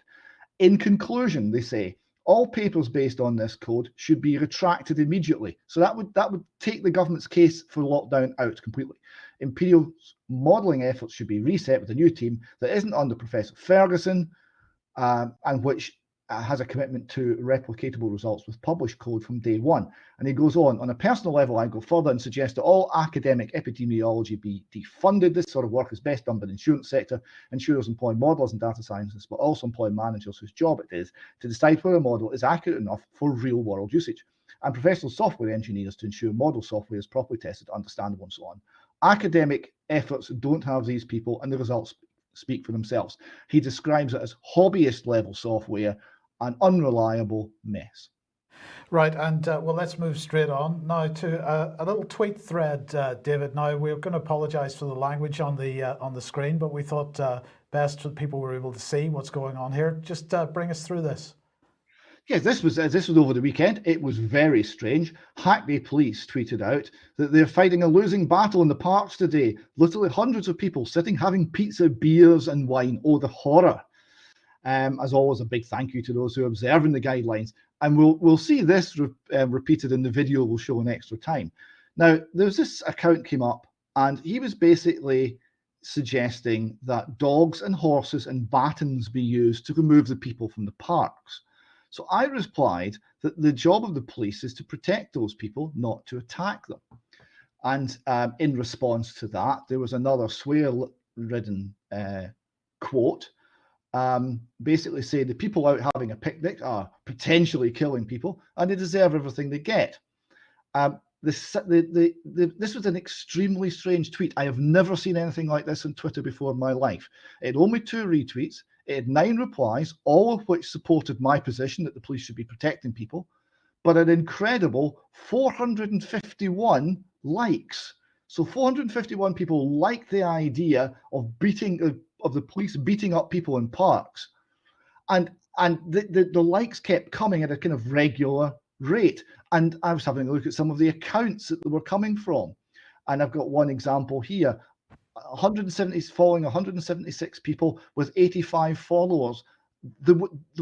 In conclusion, they say, all papers based on this code should be retracted immediately. So that would take the government's case for lockdown out completely. Imperial's modelling efforts should be reset with a new team that isn't under Professor Ferguson and which has a commitment to replicatable results with published code from day one. And he goes on a personal level, I go further and suggest that all academic epidemiology be defunded. This sort of work is best done by the insurance sector. Insurers employ modelers and data scientists, but also employ managers whose job it is to decide whether a model is accurate enough for real world usage, and professional software engineers to ensure model software is properly tested, understandable, and so on. Academic efforts don't have these people, and the results speak for themselves. He describes it as hobbyist level software, an unreliable mess. Right, and well, let's move straight on now to a little tweet thread, David. Now, we're going to apologise for the language on the screen, but we thought best that people were able to see what's going on here. Just bring us through this. Yes, this was over the weekend. It was very strange. Hackney Police tweeted out that they're fighting a losing battle in the parks today. Literally hundreds of people sitting having pizza, beers, and wine. Oh, the horror! As always, a big thank you to those who are observing the guidelines. And we'll see this repeated in the video we'll show in extra time. Now, there's this account came up, and he was basically suggesting that dogs and horses and batons be used to remove the people from the parks. So I replied that the job of the police is to protect those people, not to attack them. And in response to that, there was another swear-ridden quote, basically saying the people out having a picnic are potentially killing people and they deserve everything they get. This was an extremely strange tweet. I have never seen anything like this on Twitter before in my life. It had only 2 retweets. It had 9 replies, all of which supported my position that the police should be protecting people, but an incredible 451 likes. So 451 people liked the idea of the police beating up people in parks, and the likes kept coming at a kind of regular rate. And I was having a look at some of the accounts that they were coming from, and I've got one example here. 176 people with 85 followers.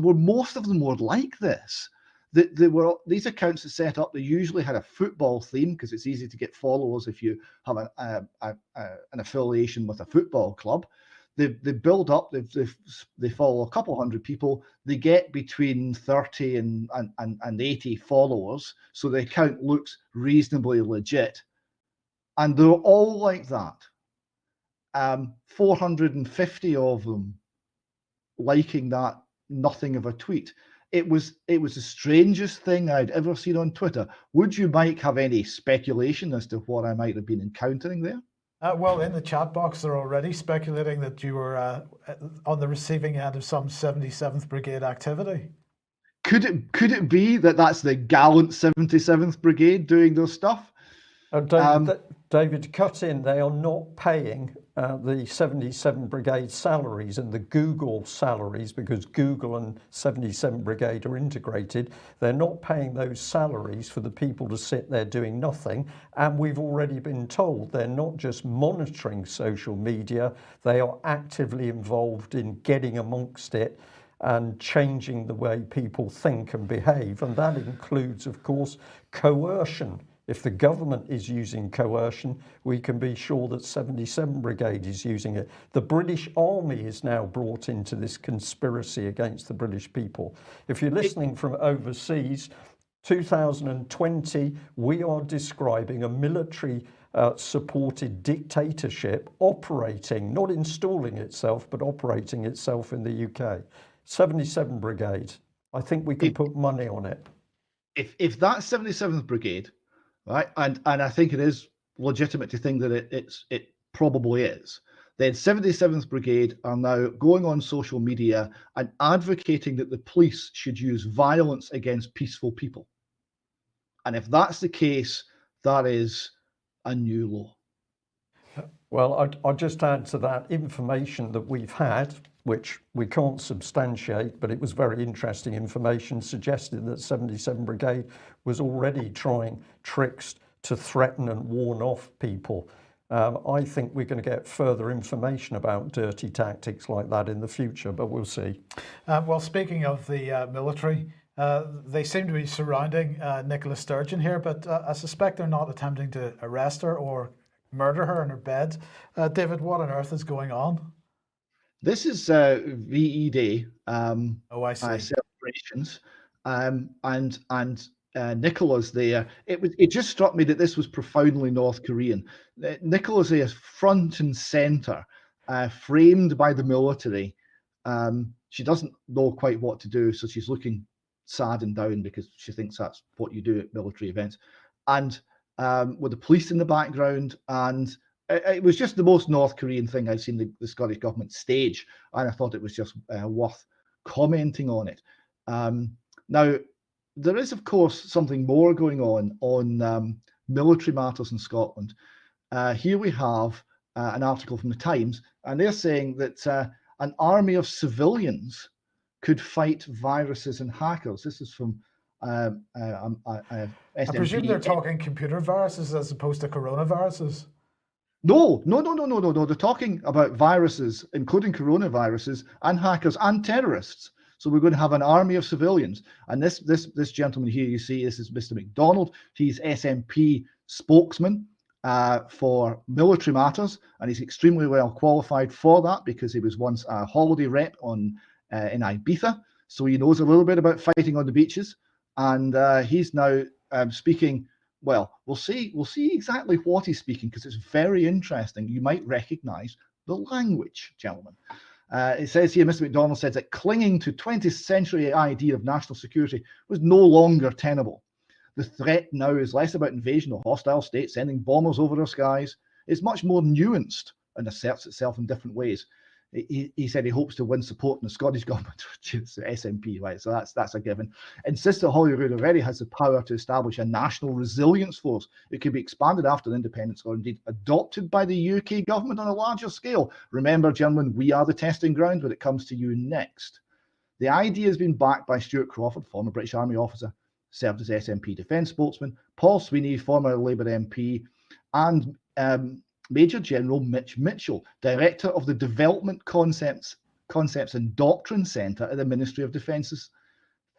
Most of them were like this. These accounts are set up. They usually had a football theme because it's easy to get followers if you have an affiliation with a football club. They build up. They follow a couple hundred people. They get between 30 and 80 followers, so the account looks reasonably legit. And they're all like that. 450 of them liking that nothing of a tweet. It was the strangest thing I'd ever seen on Twitter. Would you, Mike, have any speculation as to what I might have been encountering there? Well, in the chat box, they're already speculating that you were on the receiving end of some 77th Brigade activity. Could it be that that's the gallant 77th Brigade doing their stuff? David, cut in. They are not paying the 77 Brigade salaries and the Google salaries, because Google and 77 Brigade are integrated, they're not paying those salaries for the people to sit there doing nothing. And we've already been told they're not just monitoring social media, they are actively involved in getting amongst it and changing the way people think and behave. And that includes, of course, coercion. If the government is using coercion, we can be sure that 77 Brigade is using it. The British Army is now brought into this conspiracy against the British people. If you're listening from overseas, 2020, we are describing a military supported dictatorship operating, not installing itself, but operating itself in the UK. 77 Brigade. I think we can put money on it. If that's 77th Brigade, right, and I think it is legitimate to think that it probably is, then 77th Brigade are now going on social media and advocating that the police should use violence against peaceful people. And if that's the case, that is a new low. Well, I'll just add to that information that we've had, which we can't substantiate, but it was very interesting information, suggested that 77 Brigade was already trying tricks to threaten and warn off people. I think we're going to get further information about dirty tactics like that in the future, but we'll see. Well, speaking of the military, they seem to be surrounding Nicola Sturgeon here, but I suspect they're not attempting to arrest her or murder her in her bed. David, what on earth is going on? This is VE Day Oh, I see. celebrations, and Nicola's there. It just struck me that this was profoundly North Korean. Nicola's there front and center, framed by the military. She doesn't know quite what to do, so she's looking sad and down because she thinks that's what you do at military events. And with the police in the background, and it was just the most North Korean thing I've seen the Scottish government stage, and I thought it was just worth commenting on it. Now, there is, of course, something more going on military matters in Scotland. Here we have an article from the Times, and they're saying that an army of civilians could fight viruses and hackers. This is from I presume they're talking computer viruses as opposed to coronaviruses. No. They're talking about viruses, including coronaviruses and hackers and terrorists. So we're going to have an army of civilians. And this gentleman here, you see, this is Mr. MacDonald. He's SNP spokesman for military matters, and he's extremely well qualified for that because he was once a holiday rep in Ibiza. So he knows a little bit about fighting on the beaches. And he's now speaking. Well, we'll see exactly what he's speaking because it's very interesting. You might recognise the language, gentlemen. It says here, Mr. MacDonald said that clinging to 20th century idea of national security was no longer tenable. The threat now is less about invasion or hostile states sending bombers over our skies. It's much more nuanced and asserts itself in different ways. He said he hopes to win support from the Scottish government, which is SNP, right? So that's a given. Insists that Holyrood already has the power to establish a national resilience force. It could be expanded after independence or indeed adopted by the UK government on a larger scale. Remember, gentlemen, we are the testing ground when it comes to you next. The idea has been backed by Stuart Crawford, former British Army officer, served as SNP defence spokesman, Paul Sweeney, former Labour MP, and Major General Mitch Mitchell, Director of the Development Concepts and Doctrine Centre at the Ministry of Defence's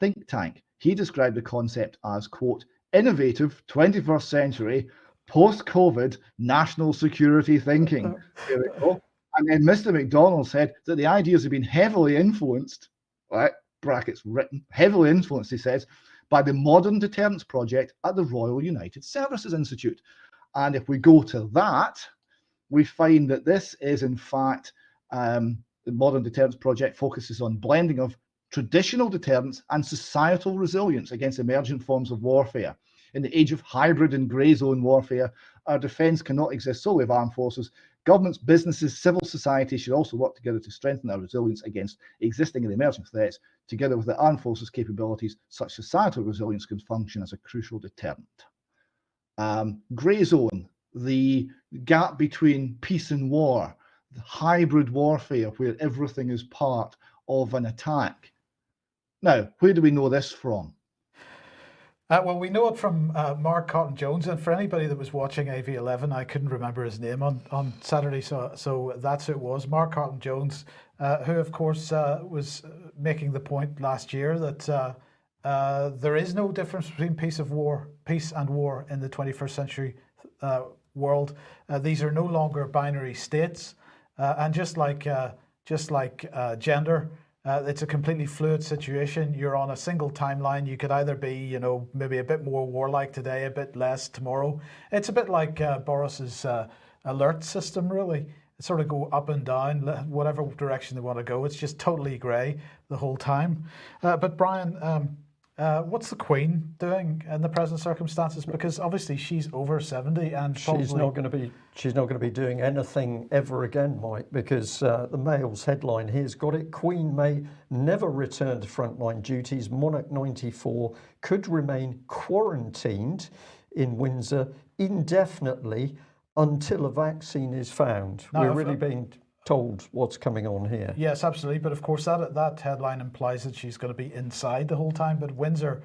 think tank. He described the concept as, quote, innovative 21st century post-COVID national security thinking. Here we go. And then Mr. MacDonald said that the ideas have been heavily influenced, right, brackets written, heavily influenced, he says, by the Modern Deterrence Project at the Royal United Services Institute. And if we go to that, we find that this is, in fact, the Modern Deterrence Project focuses on blending of traditional deterrence and societal resilience against emergent forms of warfare. In the age of hybrid and grey zone warfare, our defence cannot exist solely of armed forces. Governments, businesses, civil society should also work together to strengthen our resilience against existing and emerging threats. Together with the armed forces capabilities, such societal resilience can function as a crucial deterrent. Grey zone, the gap between peace and war. hybrid warfare where everything is part of an attack. Now, where do we know this from? Well, we know it from Mark Cotton-Jones, and for anybody that was watching AV11, I couldn't remember his name on Saturday, so that's who it was. Mark Cotton-Jones, who of course was making the point last year that there is no difference between peace and war in the 21st century world. These are no longer binary states, and just like gender. It's a completely fluid situation. You're on a single timeline. You could either be, maybe a bit more warlike today, a bit less tomorrow. It's a bit like Boris's alert system, really. It sort of go up and down, whatever direction they want to go. It's just totally grey the whole time. But Brian, what's the Queen doing in the present circumstances? Because obviously she's over 70 and she's not going to be doing anything ever again, Mike, because the Mail's headline here's got it: Queen may never return to frontline duties. Monarch 94 could remain quarantined in Windsor indefinitely until a vaccine is found. Now, we're really being told what's coming on here. Yes, absolutely. But of course, that headline implies that she's going to be inside the whole time. But Windsor,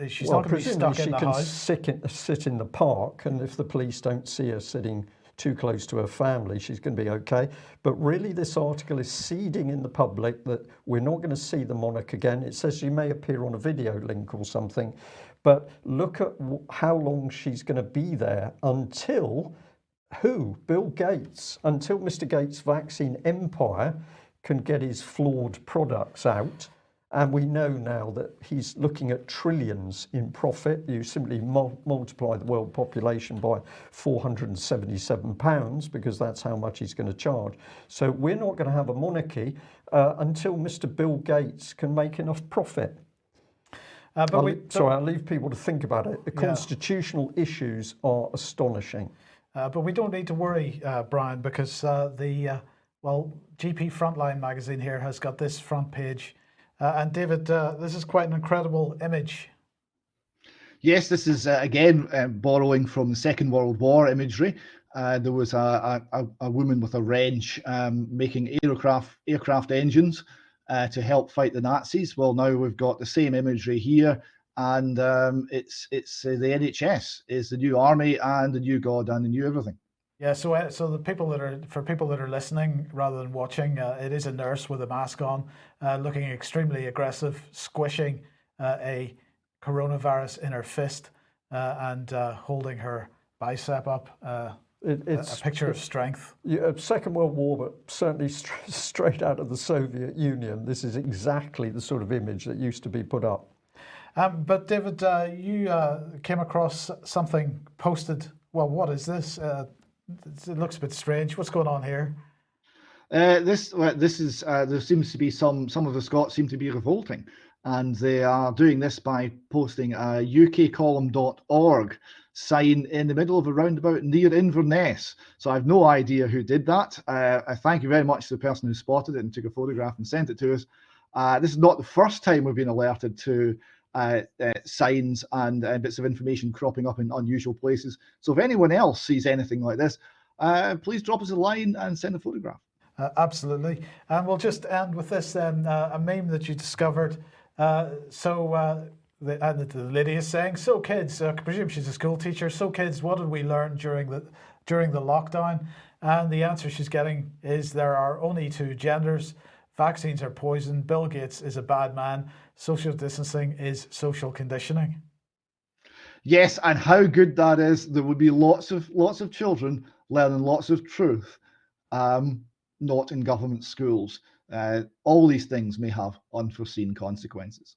she's not going to be stuck in the house. She can sit in the park, and if the police don't see her sitting too close to her family, she's going to be okay. But really, this article is seeding in the public that we're not going to see the monarch again. It says she may appear on a video link or something, but look at how long she's going to be there until Bill Gates, until Mr. Gates' vaccine empire can get his flawed products out. And we know now that he's looking at trillions in profit. You simply multiply the world population by £477 because that's how much he's going to charge. So we're not going to have a monarchy until Mr. Bill Gates can make enough profit. I'll leave people to think about it. The constitutional issues are astonishing. But we don't need to worry, Brian, because GP Frontline magazine here has got this front page. And David, this is quite an incredible image. Yes, this is, again, borrowing from the Second World War imagery. There was a woman with a wrench making aircraft engines to help fight the Nazis. Well, now we've got the same imagery here. And it's the NHS is the new army and the new God and the new everything. Yeah, so the people that are listening rather than watching, it is a nurse with a mask on, looking extremely aggressive, squishing a coronavirus in her fist and holding her bicep up. It's a picture of strength. Yeah, Second World War, but certainly straight out of the Soviet Union. This is exactly the sort of image that used to be put up. But David, you came across something posted. Well, what is this? It looks a bit strange. What's going on here? This is there seems to be some of the Scots seem to be revolting, and they are doing this by posting a ukcolumn.org sign in the middle of a roundabout near Inverness. So I have no idea who did that. I thank you very much to the person who spotted it and took a photograph and sent it to us. This is not the first time we've been alerted to signs and bits of information cropping up in unusual places. So if anyone else sees anything like this, please drop us a line and send a photograph. Absolutely. And we'll just end with this then, a meme that you discovered. The lady is saying, so kids, I presume she's a school teacher, so kids, what did we learn during the lockdown? And the answer she's getting is there are only two genders. Vaccines are poison. Bill Gates is a bad man. Social distancing is social conditioning. Yes, and how good that is. There would be lots of children learning lots of truth, not in government schools. All these things may have unforeseen consequences.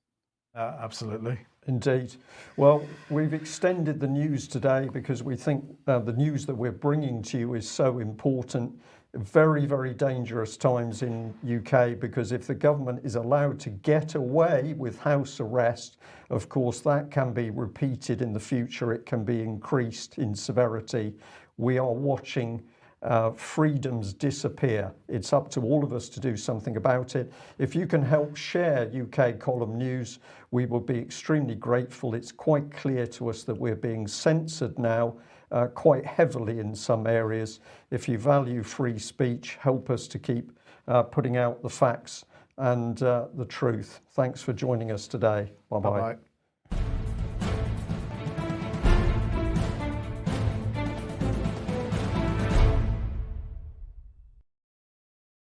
Absolutely. Indeed. Well, we've extended the news today because we think the news that we're bringing to you is so important. Very, very dangerous times in UK, because if the government is allowed to get away with house arrest, of course, that can be repeated in the future. It can be increased in severity. We are watching freedoms disappear. It's up to all of us to do something about it. If you can help share UK Column News, we will be extremely grateful. It's quite clear to us that we're being censored now quite heavily in some areas. If you value free speech, help us to keep putting out the facts and the truth. Thanks for joining us today. Bye-bye. Bye-bye.